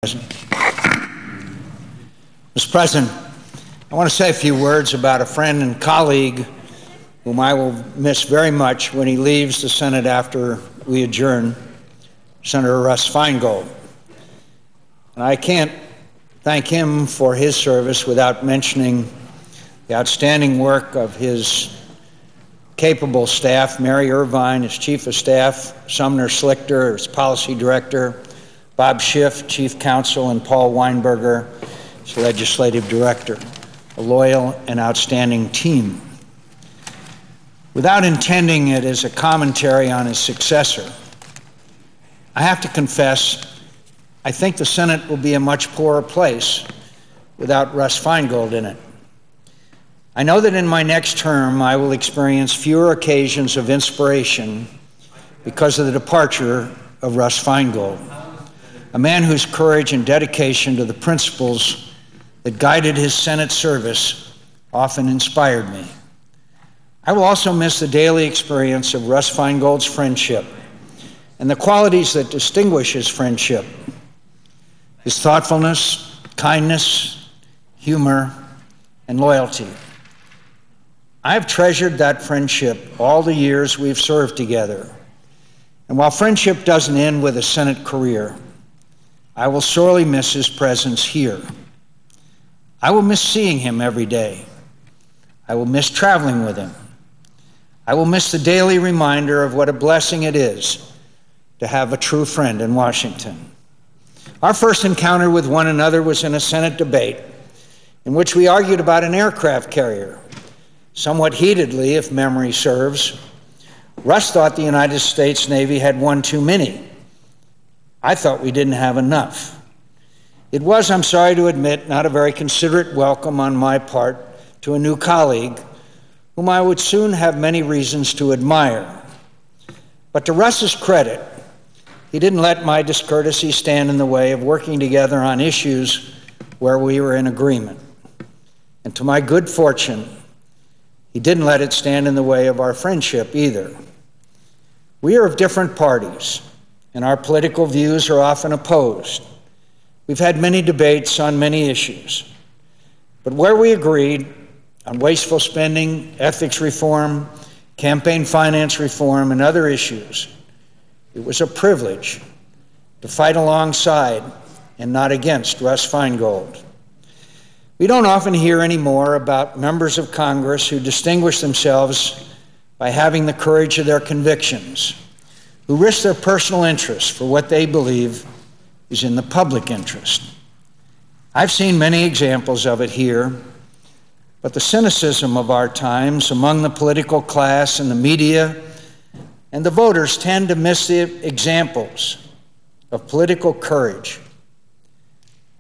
Mr. President, I want to say a few words about a friend and colleague whom I will miss very much when he leaves the Senate after we adjourn, Senator Russ Feingold. And I can't thank him for his service without mentioning the outstanding work of his capable staff, Mary Irvine as Chief of Staff, Sumner Slichter as Policy Director, Bob Schiff, Chief Counsel, and Paul Weinberger as Legislative Director, a loyal and outstanding team. Without intending it as a commentary on his successor, I have to confess, I think the Senate will be a much poorer place without Russ Feingold in it. I know that in my next term I will experience fewer occasions of inspiration because of the departure of Russ Feingold, a man whose courage and dedication to the principles that guided his Senate service often inspired me. I will also miss the daily experience of Russ Feingold's friendship and the qualities that distinguish his friendship: his thoughtfulness, kindness, humor, and loyalty. I have treasured that friendship all the years we've served together. And while friendship doesn't end with a Senate career, I will sorely miss his presence here. I will miss seeing him every day. I will miss traveling with him. I will miss the daily reminder of what a blessing it is to have a true friend in Washington. Our first encounter with one another was in a Senate debate in which we argued about an aircraft carrier, somewhat heatedly, if memory serves. Russ thought the United States Navy had one too many. I thought we didn't have enough. It was, I'm sorry to admit, not a very considerate welcome on my part to a new colleague whom I would soon have many reasons to admire. But to Russ's credit, he didn't let my discourtesy stand in the way of working together on issues where we were in agreement. And to my good fortune, he didn't let it stand in the way of our friendship either. We are of different parties, and our political views are often opposed. We've had many debates on many issues. But where we agreed on wasteful spending, ethics reform, campaign finance reform, and other issues, it was a privilege to fight alongside and not against Russ Feingold. We don't often hear anymore about members of Congress who distinguish themselves by having the courage of their convictions, who risk their personal interests for what they believe is in the public interest. I've seen many examples of it here, but the cynicism of our times among the political class and the media and the voters tend to miss the examples of political courage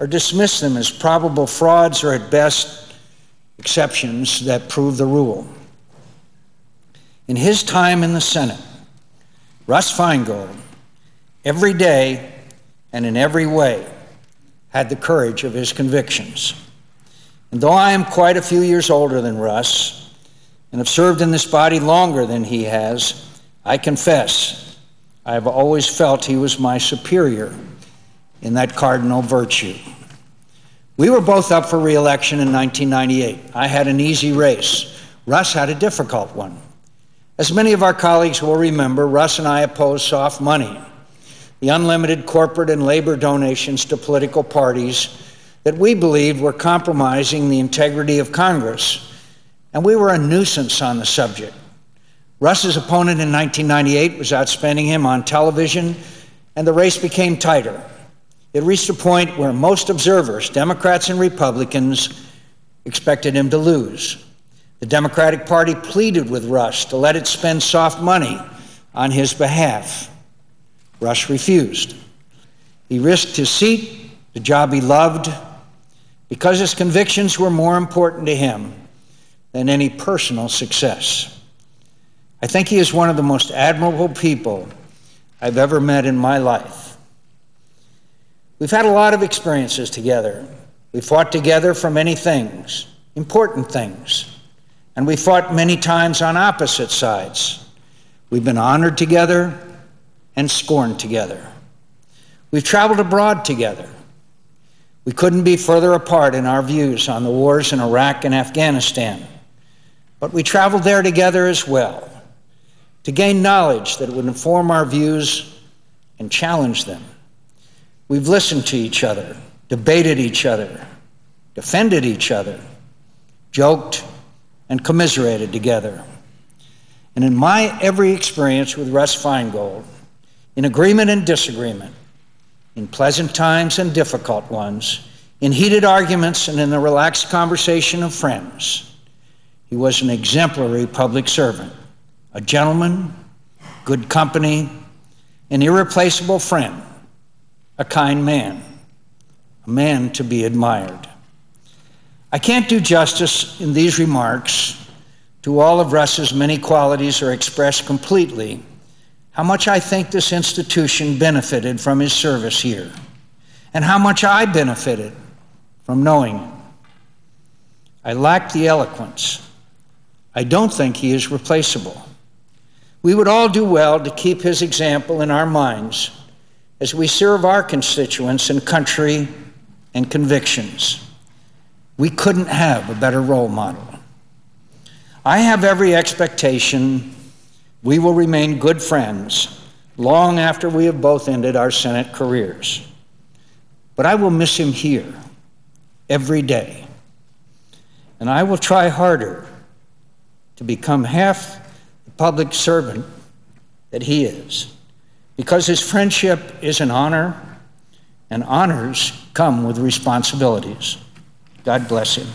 or dismiss them as probable frauds or at best exceptions that prove the rule. In his time in the Senate, Russ Feingold, every day and in every way, had the courage of his convictions. And though I am quite a few years older than Russ and have served in this body longer than he has, I confess I have always felt he was my superior in that cardinal virtue. We were both up for re-election in 1998. I had an easy race. Russ had a difficult one. As many of our colleagues will remember, Russ and I opposed soft money, the unlimited corporate and labor donations to political parties that we believed were compromising the integrity of Congress, and we were a nuisance on the subject. Russ's opponent in 1998 was outspending him on television, and the race became tighter. It reached a point where most observers, Democrats and Republicans, expected him to lose. The Democratic Party pleaded with Russ to let it spend soft money on his behalf. Russ refused. He risked his seat, the job he loved, because his convictions were more important to him than any personal success. I think he is one of the most admirable people I've ever met in my life. We've had a lot of experiences together. We fought together for many things, important things. And we fought many times on opposite sides. We've been honored together and scorned together. We've traveled abroad together. We couldn't be further apart in our views on the wars in Iraq and Afghanistan, but we traveled there together as well to gain knowledge that would inform our views and challenge them. We've listened to each other, debated each other, defended each other, joked and commiserated together. And in my every experience with Russ Feingold, in agreement and disagreement, in pleasant times and difficult ones, in heated arguments and in the relaxed conversation of friends, he was an exemplary public servant, a gentleman, good company, an irreplaceable friend, a kind man, a man to be admired. I can't do justice in these remarks to all of Russ's many qualities or express completely how much I think this institution benefited from his service here, and how much I benefited from knowing him. I lack the eloquence. I don't think he is replaceable. We would all do well to keep his example in our minds as we serve our constituents and country and convictions. We couldn't have a better role model. I have every expectation we will remain good friends long after we have both ended our Senate careers. But I will miss him here every day. And I will try harder to become half the public servant that he is, because his friendship is an honor, and honors come with responsibilities. God bless him.